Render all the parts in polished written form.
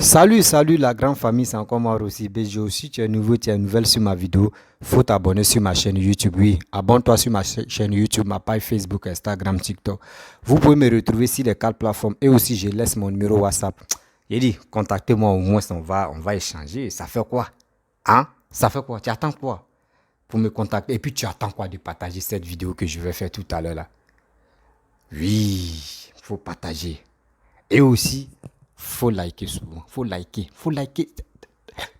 Salut la grande famille, c'est encore moi aussi. BG, si tu es nouveau, tu es nouvelle sur ma vidéo, faut t'abonner sur ma chaîne YouTube. Oui, abonne-toi sur ma chaîne YouTube, ma page Facebook, Instagram, TikTok. Vous pouvez me retrouver sur les quatre plateformes et aussi je laisse mon numéro WhatsApp. J'ai dit, contactez-moi au moins, on va échanger. Ça fait quoi? Hein? Ça fait quoi? Tu attends quoi pour me contacter? Et puis tu attends quoi de partager cette vidéo que je vais faire tout à l'heure là? Oui, faut partager. Et aussi, faut liker souvent. Faut liker.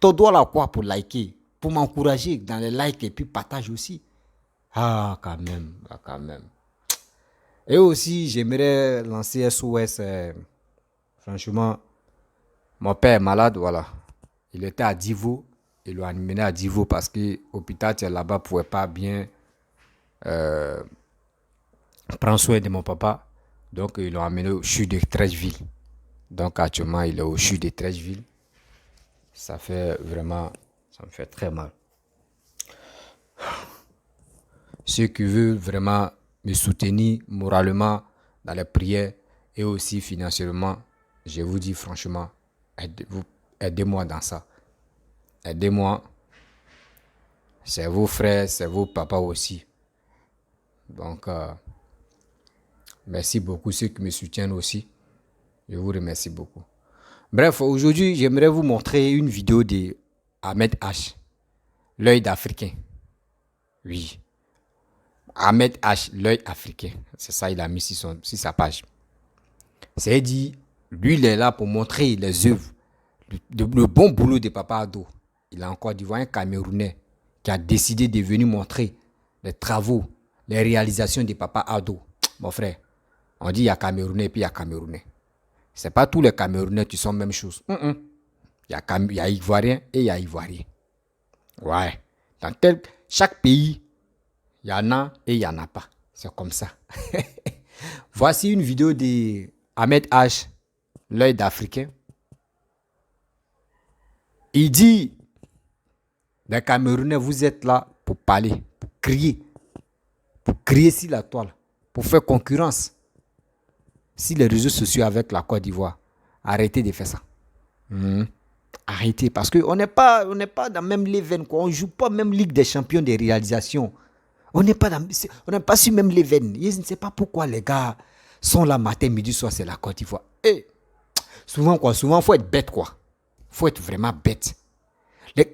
Ton doigt là quoi pour liker? Pour m'encourager dans les likes et puis partage aussi. Ah, quand même. Ah, quand même. Et aussi, j'aimerais lancer SOS. Franchement, mon père est malade, voilà. Il était à Divo. Il l'a amené à Divo parce que l'hôpital là-bas ne pouvait pas bien prendre soin de mon papa. Donc, ils l'ont amené au CHU de Trècheville. Donc, actuellement, il est au CHU de Trècheville. Ça fait vraiment, ça me fait très mal. Ceux qui veulent vraiment me soutenir moralement dans les prières et aussi financièrement, je vous dis franchement, aidez-moi dans ça. Aidez-moi. C'est vos frères, c'est vos papas aussi. Donc, merci beaucoup ceux qui me soutiennent aussi. Je vous remercie beaucoup. Bref, aujourd'hui, j'aimerais vous montrer une vidéo de Ahmed H, l'œil d'Africain. Oui, Ahmed H, l'œil africain. C'est ça, il a mis sur sa page. C'est dit, lui, il est là pour montrer les œuvres, le bon boulot de Papa Ado. Il a encore dit, un Camerounais qui a décidé de venir montrer les travaux, les réalisations de Papa Ado. Mon frère, on dit il y a Camerounais et puis il y a Camerounais. C'est pas tous les Camerounais qui sont la même chose. Il y a Ivoirien et il y a Ivoirien. Ouais. Dans chaque pays, il y en a et il n'y en a pas. C'est comme ça. Voici une vidéo de Ahmed H, l'œil d'Africain. Il dit, les Camerounais, vous êtes là pour parler, pour crier sur la toile, pour faire concurrence sur les réseaux sociaux avec la Côte d'Ivoire. Arrêtez de faire ça. Arrêtez, parce qu'on n'est pas dans le même level, quoi. On ne joue pas même Ligue des champions de réalisation. On n'est pas sur même level. Je ne sais pas pourquoi les gars sont là matin, midi, soir, c'est la Côte d'Ivoire. Et souvent, il faut être bête, quoi. Il faut être vraiment bête.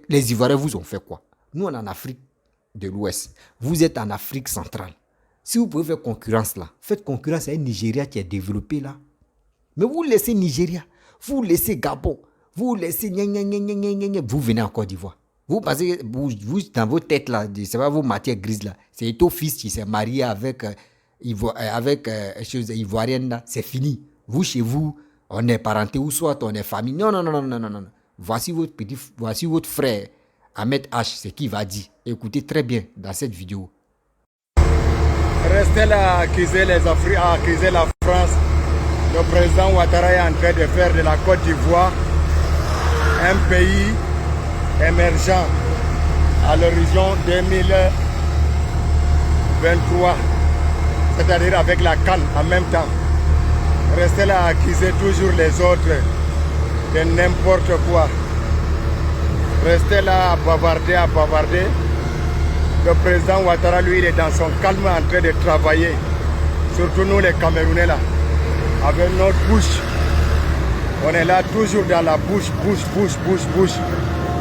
Les Ivoiriens vous ont fait quoi? Nous, on est en Afrique de l'Ouest. Vous êtes en Afrique centrale. Si vous pouvez faire concurrence là, faites concurrence à un Nigeria qui est développé là. Mais vous laissez Nigeria, vous laissez Gabon, vous laissez vous venez en Côte d'Ivoire. Vous pensez, vous dans vos têtes là, c'est pas vos matières grises là, c'est ton fils qui s'est marié avec chose ivoirienne là, c'est fini. Vous chez vous, on est parenté ou soit on est famille. Non. Voici votre frère Ahmed H, c'est qui va dire. Écoutez très bien dans cette vidéo. Restez là à accuser accuser la France. Le président Ouattara est en train de faire de la Côte d'Ivoire un pays émergent à l'horizon 2023, c'est-à-dire avec la CAN en même temps. Restez là à accuser toujours les autres de n'importe quoi. Restez là à bavarder. Le président Ouattara, lui, il est dans son calme en train de travailler. Surtout nous, les Camerounais, là. Avec notre bouche. On est là toujours dans la bouche.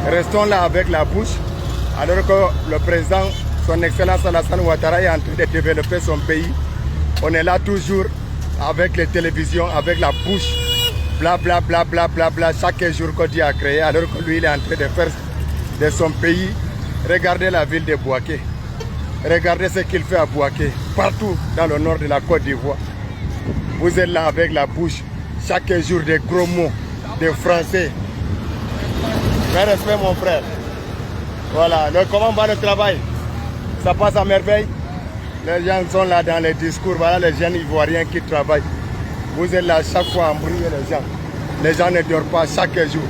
Restons là avec la bouche. Alors que le président, son excellence Alassane Ouattara, est en train de développer son pays. On est là toujours avec les télévisions, avec la bouche. Bla. Chaque jour qu'on dit à créer. Alors que lui, il est en train de faire de son pays. Regardez la ville de Bouaké. Regardez ce qu'il fait à Bouaké. Partout dans le nord de la Côte d'Ivoire. Vous êtes là avec la bouche. Chaque jour des gros mots, des français. Fais respect mon frère. Voilà. Comment va le travail? Ça passe à merveille. Les gens sont là dans les discours. Voilà les jeunes ivoiriens qui travaillent. Vous êtes là chaque fois à embrouiller les gens. Les gens ne dorment pas chaque jour.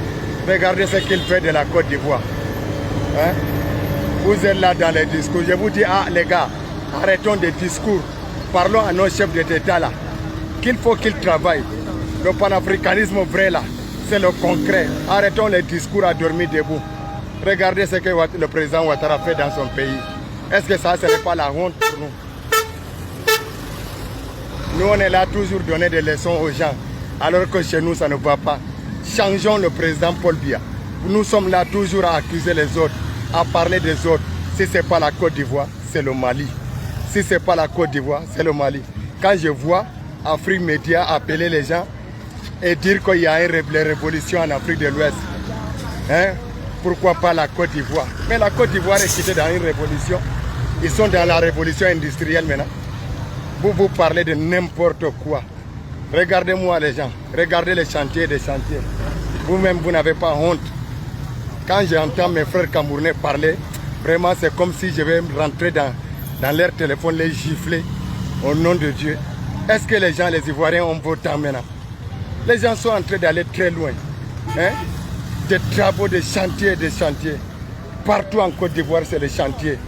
Regardez ce qu'il fait de la Côte d'Ivoire. Hein? Vous êtes là dans les discours. Je vous dis, les gars, arrêtons des discours. Parlons à nos chefs d'État là. Qu'il faut qu'ils travaillent. Le panafricanisme vrai là, c'est le concret. Arrêtons les discours à dormir debout. Regardez ce que le président Ouattara fait dans son pays. Est-ce que ça, ce n'est pas la honte pour nous? Nous, on est là toujours donner des leçons aux gens, alors que chez nous, ça ne va pas. Changeons le président Paul Biya. Nous sommes là toujours à accuser les autres, à parler des autres. Si ce n'est pas la Côte d'Ivoire, c'est le Mali. Si ce n'est pas la Côte d'Ivoire, c'est le Mali. Quand je vois Afrique Média appeler les gens et dire qu'il y a une révolution en Afrique de l'Ouest, hein? Pourquoi pas la Côte d'Ivoire? Mais la Côte d'Ivoire est quittée dans une révolution. Ils sont dans la révolution industrielle maintenant. Vous parlez de n'importe quoi. Regardez-moi les gens. Regardez les chantiers des chantiers. Vous-même, vous n'avez pas honte. Quand j'entends mes frères camerounais parler, vraiment c'est comme si je vais rentrer dans leur téléphone, les gifler au nom de Dieu. Est-ce que les gens, les Ivoiriens, ont beau temps maintenant? Les gens sont en train d'aller très loin. Hein? Des travaux, des chantiers. Partout en Côte d'Ivoire, c'est les chantiers.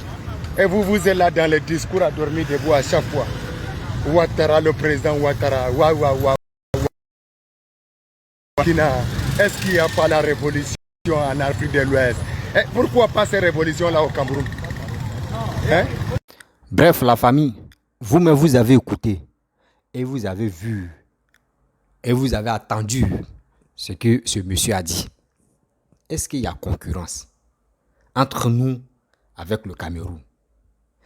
Et vous êtes là dans les discours à dormir debout à chaque fois. Ouattara, le président Ouattara, est-ce qu'il n'y a pas la révolution en Afrique de l'Ouest? Et pourquoi pas ces révolutions-là au Cameroun? Hein? Bref, la famille, vous-même, vous avez écouté et vous avez vu et vous avez attendu ce que ce monsieur a dit. Est-ce qu'il y a concurrence entre nous avec le Cameroun?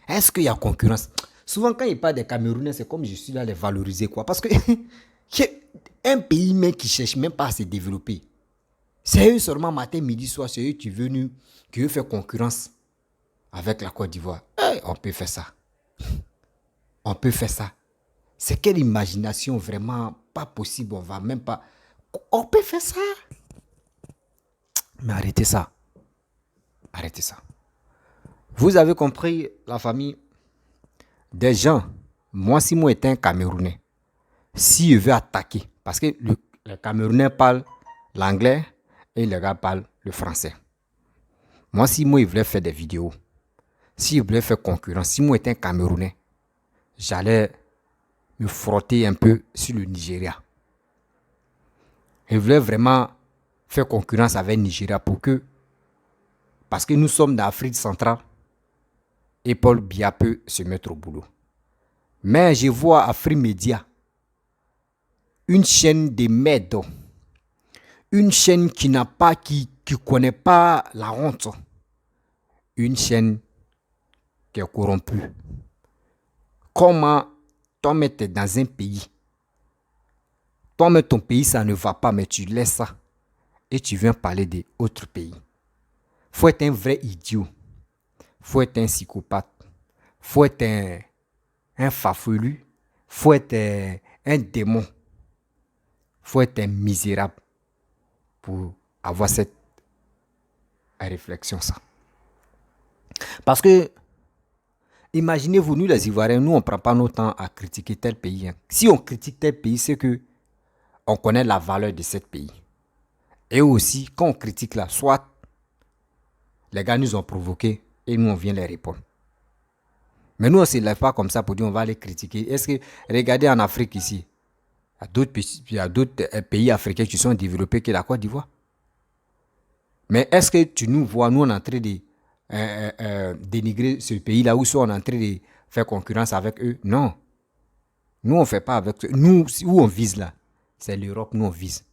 Est-ce qu'il y a concurrence? Souvent, quand il parle des Camerounais, c'est comme je suis là à les valoriser, quoi. Parce que un pays même qui ne cherche même pas à se développer, c'est eux seulement matin, midi, soir, c'est eux qui veulent faire concurrence avec la Côte d'Ivoire. On peut faire ça. On peut faire ça. C'est quelle imagination vraiment pas possible. On va même pas... On peut faire ça. Mais arrêtez ça. Arrêtez ça. Vous avez compris, la famille? Des gens, moi si moi étais un Camerounais, si je veux attaquer, parce que les Camerounais parlent l'anglais et les gars parlent le français. Moi si moi je voulais faire des vidéos, si je voulais faire concurrence, si moi étais un Camerounais, j'allais me frotter un peu sur le Nigeria. Je voulais vraiment faire concurrence avec le Nigeria parce que nous sommes dans l'Afrique centrale et Paul Biya peut se mettre au boulot. Mais je vois Afrique Média, une chaîne de merde, une chaîne qui connaît pas la honte, une chaîne qui est corrompue. Comment toi-même t'es dans un pays, toi-même ton pays ça ne va pas, mais tu laisses ça et tu viens parler d'autres pays. Faut être un vrai idiot, faut être un psychopathe, faut être un farfelu, faut être un démon, faut être un misérable pour avoir cette réflexion ça. Parce que imaginez-vous, nous les Ivoiriens, nous on ne prend pas notre temps à critiquer tel pays. Si on critique tel pays, c'est que on connaît la valeur de ce pays. Et aussi, quand on critique là, soit les gars nous ont provoqué et nous on vient les répondre. Mais nous on ne se lève pas comme ça pour dire on va les critiquer. Est-ce que, regardez en Afrique ici, il y a d'autres pays africains qui sont développés que la Côte d'Ivoire. Mais est-ce que tu nous vois, nous on est en train de dénigrer ce pays-là ou soit on est en train de faire concurrence avec eux? Non. Nous on ne fait pas avec eux. Nous, où on vise là, c'est l'Europe, nous on vise.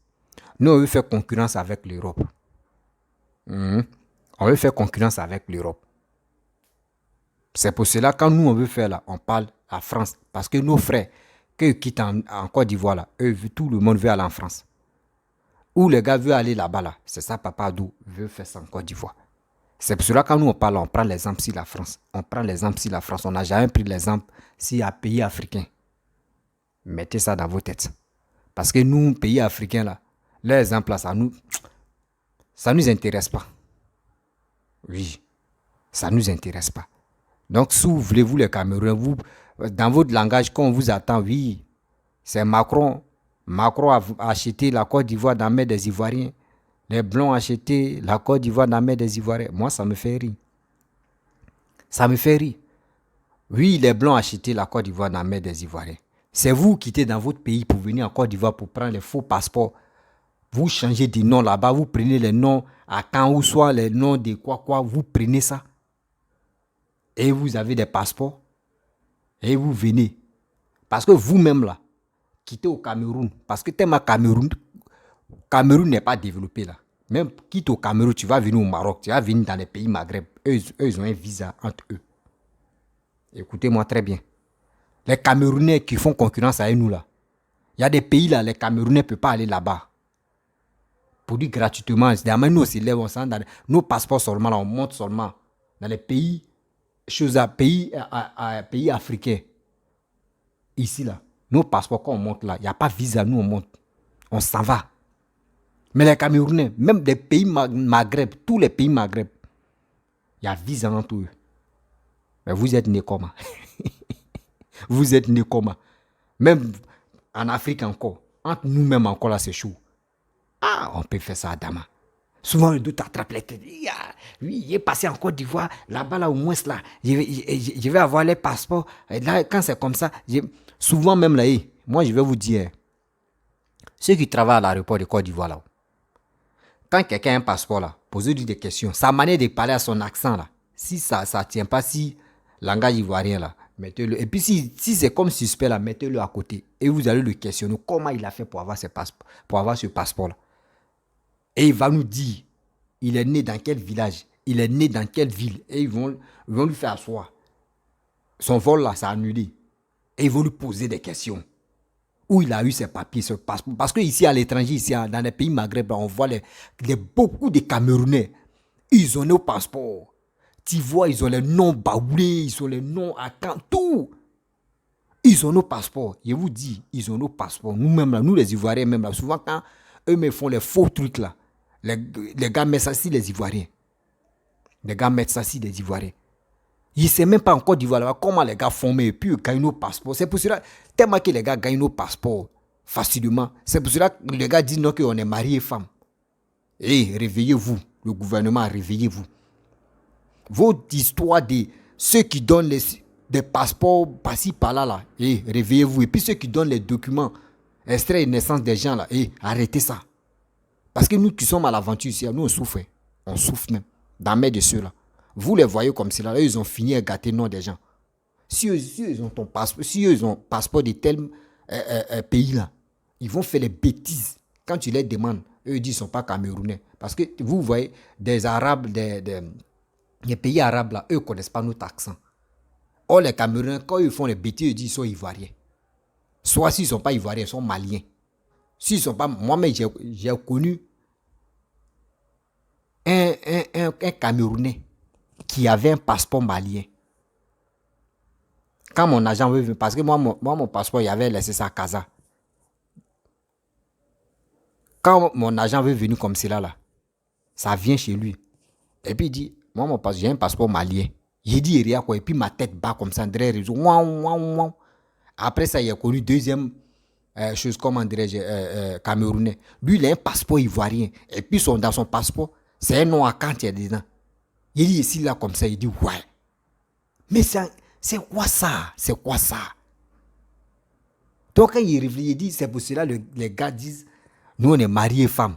Nous on veut faire concurrence avec l'Europe. On veut faire concurrence avec l'Europe. C'est pour cela quand nous on veut faire là, on parle à France. Parce que nos frères, qu'ils quittent en Côte d'Ivoire là, eux, tout le monde veut aller en France. Ou les gars veulent aller là-bas là. C'est ça Papa Adou veut faire ça en Côte d'Ivoire. C'est pour cela quand nous on parle, on prend l'exemple sur la France. On prend l'exemple sur la France. On n'a jamais pris l'exemple sur un pays africain. Mettez ça dans vos têtes. Parce que nous, pays africains là, l'exemple là, ça nous intéresse pas. Oui, ça nous intéresse pas. Donc, si vous voulez-vous les Camerounais, vous, dans votre langage, quand on vous attend, oui, c'est Macron. Macron a acheté la Côte d'Ivoire dans la mer des Ivoiriens. Les Blancs ont acheté la Côte d'Ivoire dans la mer des Ivoiriens. Moi, ça me fait rire. Ça me fait rire. Oui, les Blancs ont acheté la Côte d'Ivoire dans la mer des Ivoiriens. C'est vous qui êtes dans votre pays pour venir en Côte d'Ivoire pour prendre les faux passeports Vous changez de nom là-bas, vous prenez les noms à Caen ou soit les noms de quoi, vous prenez ça. Et vous avez des passeports. Et vous venez. Parce que vous-même là, quittez au Cameroun. Parce que tellement Cameroun n'est pas développé là. Même quitte au Cameroun, tu vas venir au Maroc, tu vas venir dans les pays Maghreb. Eux, ils ont un visa entre eux. Écoutez-moi très bien. Les Camerounais qui font concurrence avec nous là, il y a des pays là, les Camerounais ne peuvent pas aller là-bas. Pour dire gratuitement, nous aussi, dans nos passeports seulement, là, on monte seulement dans les pays, pays africains. Ici là, nos passeports, quand on monte là, il n'y a pas de visa, nous on monte. On s'en va. Mais les Camerounais, même des pays Maghreb, tous les pays Maghreb, il y a visa entre eux. Mais vous êtes nés comment? Vous êtes nés comment? Même en Afrique encore, entre nous-mêmes encore là, c'est chaud. Ah, on peut faire ça à Dama. Souvent, le doute attrape les têtes. Oui, il est passé en Côte d'Ivoire, là-bas, là, au moins, là, je vais avoir les passeports. Et là, quand c'est comme ça, souvent même là, moi, je vais vous dire, ceux qui travaillent à l'aéroport de Côte d'Ivoire, là, quand quelqu'un a un passeport, là, posez-lui des questions. Sa manière de parler à son accent, là, si ça ne tient pas, si langage ivoirien, là, mettez-le. Et puis, si c'est comme suspect, là, mettez-le à côté. Et vous allez le questionner comment il a fait pour avoir ce passeport-là. Et il va nous dire, il est né dans quel village, il est né dans quelle ville. Et ils vont lui faire asseoir. Son vol là, ça a annulé. Et ils vont lui poser des questions. Où il a eu ses papiers, ce passeport. Parce qu'ici à l'étranger, ici dans les pays Maghreb, on voit beaucoup de Camerounais. Ils ont nos passeports. Tu vois, ils ont les noms baoulés, ils ont les noms à tout. Ils ont nos passeports. Je vous dis, ils ont nos passeports. Nous-mêmes, là, nous les Ivoiriens, même là, souvent quand eux me font les faux trucs là, les gars mettent ça si les Ivoiriens. Les gars mettent ça si les Ivoiriens. Ils ne savent même pas en Côte d'Ivoire comment les gars font, mais puis ils gagnent nos passeports. C'est pour cela, tellement que les gars gagnent nos passeports facilement. C'est pour cela que les gars disent non qu'on est marié femme. Et réveillez-vous, le gouvernement, réveillez-vous. Votre histoire de ceux qui donnent des passeports par-ci par-là, là, et réveillez-vous. Et puis ceux qui donnent les documents, extraits de naissance des gens, là, et arrêtez ça. Parce que nous qui sommes à l'aventure ici, nous on souffre. On souffre même. Dans mes de ceux-là. Vous les voyez comme cela, ils ont fini à gâter le nom des gens. Si eux, ils ont ton passeport, si eux, ils ont passeport de tel pays-là, ils vont faire les bêtises. Quand tu les demandes, eux, ils disent qu'ils ne sont pas camerounais. Parce que vous voyez, des Arabes, des pays arabes, là, eux ne connaissent pas notre accent. Or, les Camerounais, quand ils font les bêtises, ils disent qu'ils sont ivoiriens. Soit s'ils ne sont pas ivoiriens, ils sont maliens. S'ils ne sont pas... Moi-même, j'ai connu un Camerounais qui avait un passeport malien. Quand mon agent veut venir, parce que moi, mon passeport, il avait laissé ça à Casa. Quand mon agent veut venir comme cela, là, ça vient chez lui. Et puis il dit, moi, mon passeport, j'ai un passeport malien. J'ai dit, rien quoi. Et puis ma tête bat comme ça, derrière les réseaux. Après ça, il a connu deuxième chose, comment dirais-je, camerounais. Lui, il a un passeport ivoirien. Et puis dans son passeport, c'est un nom à quand il y a dedans. Il dit ici, là, comme ça, il dit, ouais. Mais c'est quoi ça? C'est quoi ça? Donc, quand il réfléchit, il dit, c'est pour cela que les gars disent, nous, on est mariés femmes.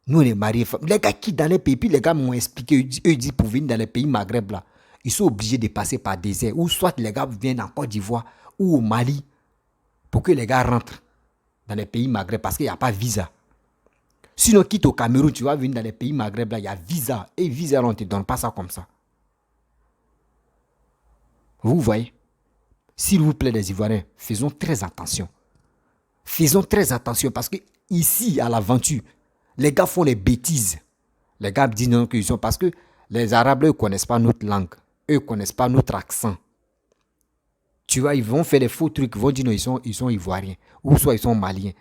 Nous, on est mariés femmes. Les gars qui dans les pays, puis les gars m'ont expliqué, eux, ils disent, pour venir dans les pays Maghreb, là, ils sont obligés de passer par désert. Ou soit les gars viennent en Côte d'Ivoire ou au Mali pour que les gars rentrent dans les pays Maghreb parce qu'il n'y a pas de visa. Sinon, quitte au Cameroun, tu vas venir dans les pays Maghreb, là, il y a visa. Et visa, on ne te donne pas ça comme ça. Vous voyez? S'il vous plaît, les Ivoiriens, faisons très attention. Faisons très attention parce que ici, à l'aventure, les gars font les bêtises. Les gars disent non qu'ils sont parce que les Arabes, eux, ne connaissent pas notre langue. Eux ne connaissent pas notre accent. Tu vois, ils vont faire des faux trucs. Ils vont dire non, ils sont Ivoiriens. Ou soit ils sont Maliens.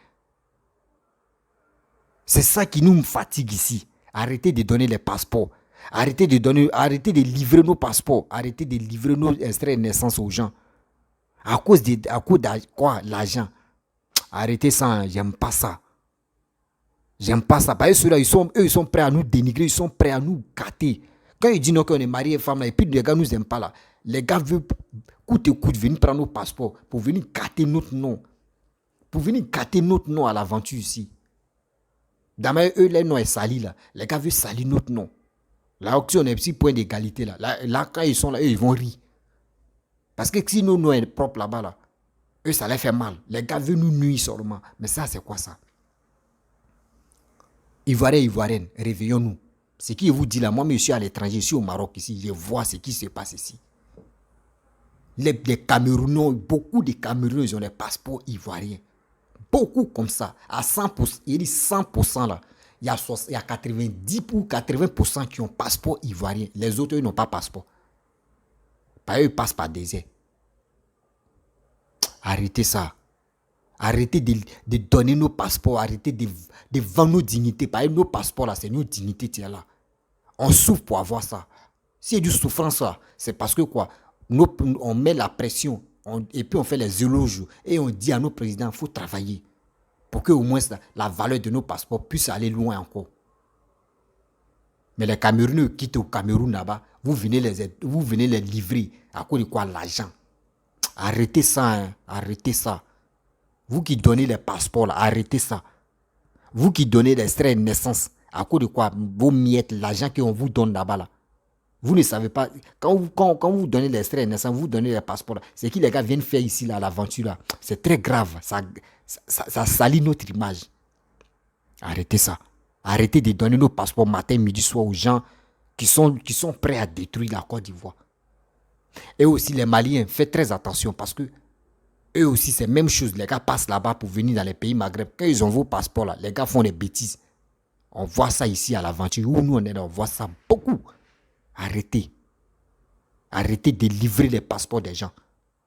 C'est ça qui nous fatigue ici. Arrêtez de donner les passeports. Arrêtez de livrer nos passeports. Arrêtez de livrer nos extraits de naissance aux gens. À cause de quoi? L'argent. Arrêtez ça, j'aime pas ça. J'aime pas ça. Parce que ceux-là, ils sont prêts à nous dénigrer, ils sont prêts à nous gâter. Quand ils disent non, qu'on est marié et femme, là, et puis les gars nous aiment pas là. Les gars veulent coûte et coûte venir prendre nos passeports pour venir gâter notre nom. Pour venir gâter notre nom à l'aventure ici. D'abord, eux, leur nom est sali là. Les gars veulent salir notre nom. Là, si on est un petit point d'égalité là, quand ils sont là, eux, ils vont rire. Parce que si nos noms est propre là-bas, là, eux, ça leur fait mal. Les gars veulent nous nuire seulement. Mais ça, c'est quoi ça? Ivoiriens, Ivoiriennes, réveillons-nous. Ce qui vous dit là, moi, je suis à l'étranger, je suis au Maroc ici, je vois ce qui se passe ici. Les Camerounais, beaucoup de Camerounais, ils ont des passeports ivoiriens. Beaucoup comme ça. À 100%, il dit 100% là. Il y a 90 ou 80% qui ont passeport ivoirien. Les autres, eux, n'ont pas passeport. Pas eux, ils passent par désert. Arrêtez ça. Arrêtez de donner nos passeports. Arrêtez de vendre nos dignités. Pas nos passeports là, c'est nos dignités qui sont là. On souffre pour avoir ça. S'il y a du souffrance là, c'est parce que quoi? On met la pression et puis on fait les éloges et on dit à nos présidents, il faut travailler pour que au moins la valeur de nos passeports puisse aller loin encore. Mais les Camerounais quittent au Cameroun là-bas, vous venez les livrer à cause de quoi? L'argent. Arrêtez ça, hein? Arrêtez ça. Vous qui donnez les passeports là, arrêtez ça. Vous qui donnez les extraits de naissance, à cause de quoi? Vos miettes, l'argent qu'on vous donne là-bas là. Vous ne savez pas, quand vous donnez l'extrait de naissance, vous donnez les passeports, c'est qui les gars viennent faire ici, là, l'aventure, là. C'est très grave, ça salit notre image. Arrêtez ça. Arrêtez de donner nos passeports matin, midi, soir aux gens qui sont prêts à détruire la Côte d'Ivoire. Et aussi les Maliens, faites très attention parce que eux aussi, c'est la même chose. Les gars passent là-bas pour venir dans les pays Maghreb. Quand ils ont vos passeports, là, les gars font des bêtises. On voit ça ici à l'aventure, où nous on est là, on voit ça beaucoup. Arrêtez. Arrêtez de livrer les passeports des gens.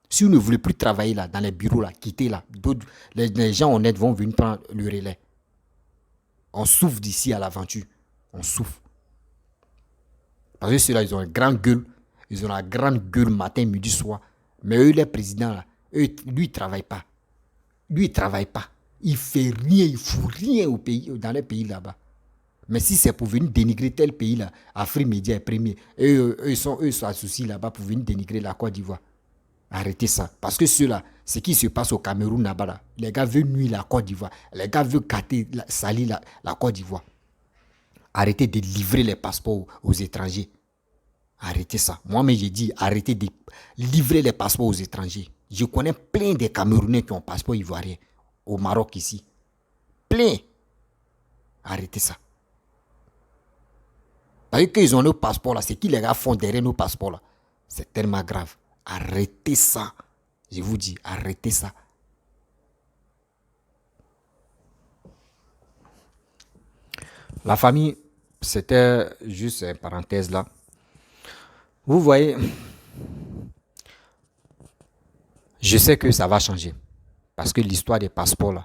Si vous ne voulez plus travailler là, dans les bureaux, là, quittez là. Les gens honnêtes vont venir prendre le relais. On souffre d'ici à l'aventure. On souffre. Parce que ceux-là, ils ont une grande gueule. Ils ont la grande gueule matin, midi, soir. Mais eux, les présidents, là, lui, il ne travaille pas. Lui, il ne travaille pas. Il ne fait rien, il ne fout rien au pays, dans les pays là-bas. Mais si c'est pour venir dénigrer tel pays là, Afrique Média est premier, eux sont associés là-bas pour venir dénigrer la Côte d'Ivoire. Arrêtez ça. Parce que ceux-là, ce qui se passe au Cameroun là-bas, là, les gars veulent nuire la Côte d'Ivoire. Les gars veulent salir la Côte d'Ivoire. Arrêtez de livrer les passeports aux étrangers. Arrêtez ça. Moi-même, j'ai dit, arrêtez de livrer les passeports aux étrangers. Je connais plein de Camerounais qui ont passeport ivoirien au Maroc ici. Plein. Arrêtez ça. Parce qu'ils ont nos passeports là, c'est qui les gars font derrière nos passeports là. C'est tellement grave. Arrêtez ça. Je vous dis, arrêtez ça. La famille, c'était juste une parenthèse là. Vous voyez, je sais que ça va changer. Parce que l'histoire des passeports là,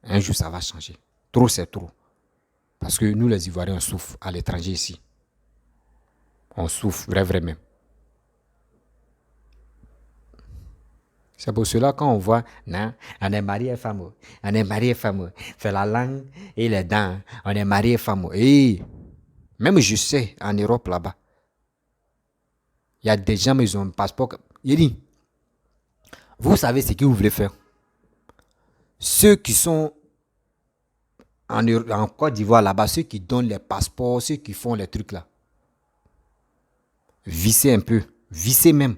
un jour ça va changer. Trop c'est trop. Parce que nous les Ivoiriens on souffre à l'étranger ici. On souffre vraiment. C'est pour cela quand on voit, non, on est marié fameux, on est marié fameux, fait la langue et les dents, on est marié fameux. Et même je sais, en Europe là-bas, il y a des gens, mais ils ont un passeport. Il dit, vous savez ce que vous voulez faire. Ceux qui sont en Côte d'Ivoire là-bas, ceux qui donnent les passeports, ceux qui font les trucs là, vissez un peu, vissez même.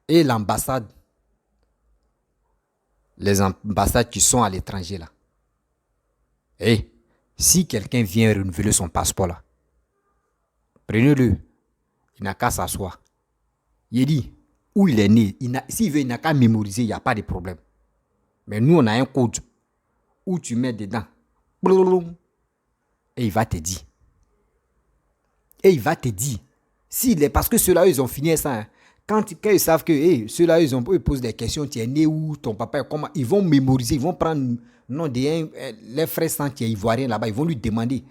Et l'ambassade, les ambassades qui sont à l'étranger là. Et si quelqu'un vient renouveler son passeport là, prenez-le. Il n'a qu'à s'asseoir. Il dit où il est né. S'il veut, il n'a qu'à mémoriser, il n'y a pas de problème. Mais nous, on a un code où tu mets dedans. Et il va te dire. Et il va te dire. Parce que ceux-là, ils ont fini ça. Hein. Quand ils savent que ceux-là, ils posent des questions, tu es né où, ton papa est comment, ils vont mémoriser, ils vont prendre non, les frères sans qui est ivoirien là-bas, ils vont lui demander.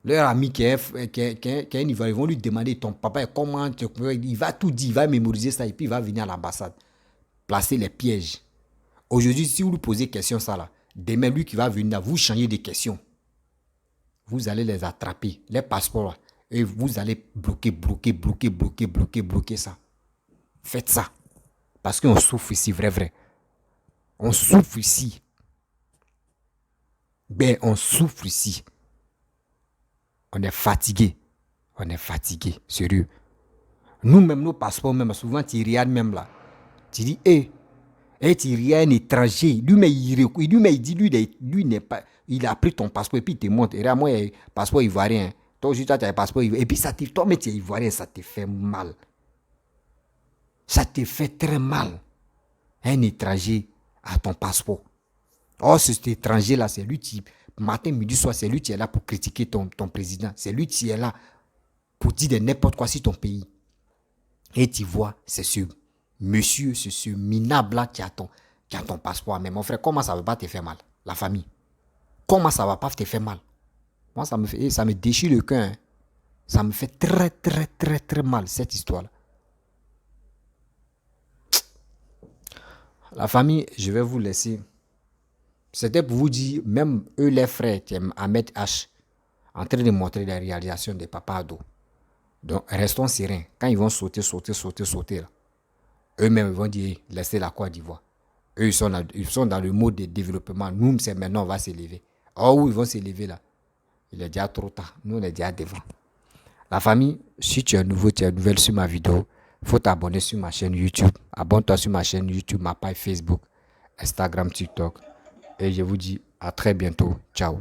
Leur ami qui est un ivoirien, ils vont lui demander ton papa est comment, il va tout dire, il va mémoriser ça et puis il va venir à l'ambassade. Placer les pièges. Aujourd'hui, si vous lui posez question ça là, demain lui qui va venir, vous changez de questions. Vous allez les attraper, les passeports là, et vous allez bloquer ça. Faites ça. Parce qu'on souffre ici, vrai. On souffre ici. Ben, on souffre ici. On est fatigué. On est fatigué, sérieux. Nous-mêmes, nos passeports, même, souvent, tu regardes même là. Tu dis, tu regardes un étranger. Lui-même, il dit, lui n'est pas. Il a pris ton passeport et puis il te montre. Et là, moi, passeport ivoirien. Toi aussi, tu as un passeport ivoirien. Et puis, toi, mais tu es ivoirien, ça te fait mal. Ça te fait très mal. Un étranger a ton passeport. Oh, cet étranger-là, c'est lui qui, matin, midi, soir, c'est lui qui est là pour critiquer ton président. C'est lui qui est là pour dire de n'importe quoi sur ton pays. Et tu vois, c'est ce monsieur, c'est ce minable-là qui a ton passeport. Mais mon frère, comment ça ne va pas te faire mal? La famille. Comment ça ne va pas te faire mal? Moi, ça me déchire le cœur. Hein. Ça me fait très, très, très, très mal, cette histoire-là. La famille, je vais vous laisser. C'était pour vous dire, même eux, les frères, qui aiment Ahmed H, en train de montrer les réalisations des papas ados. Donc, restons sereins. Quand ils vont sauter, là, eux-mêmes vont dire, laissez la Côte d'Ivoire. Eux, ils sont dans le mode de développement. Nous, c'est maintenant, on va s'élever. Oh oui, ils vont s'élever là. Il est déjà trop tard. Nous, on est déjà devant. La famille, si tu es nouveau, tu es nouvelle sur ma vidéo, il faut t'abonner sur ma chaîne YouTube. Abonne-toi sur ma chaîne YouTube, ma page Facebook, Instagram, TikTok. Et je vous dis à très bientôt. Ciao.